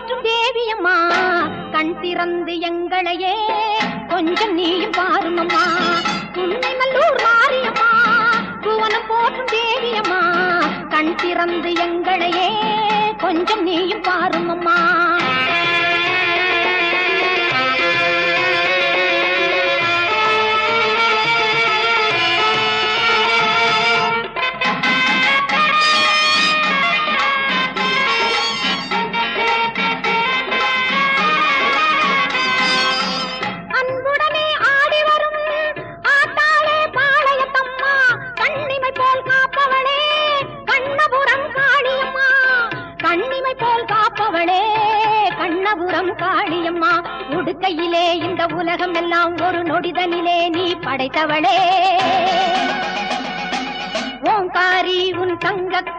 போற்றும் தேவியம்மா கண் திறந்து எங்களையே கொஞ்சம் நீயும் பாருமம்மா. உன்னை நல்லூர் மாரியம்மா புவனம் போற்றும் தேவியம்மா கண் திறந்து எங்களையே கொஞ்சம் நீயும் பாருமம்மா. கண்ணபுரம் காளியம்மா உடுக்கையிலே இந்த உலகம் எல்லாம் ஒரு நொடிதனிலே நீ படைத்தவளே. ஓங்காரி உன் தங்கக்கை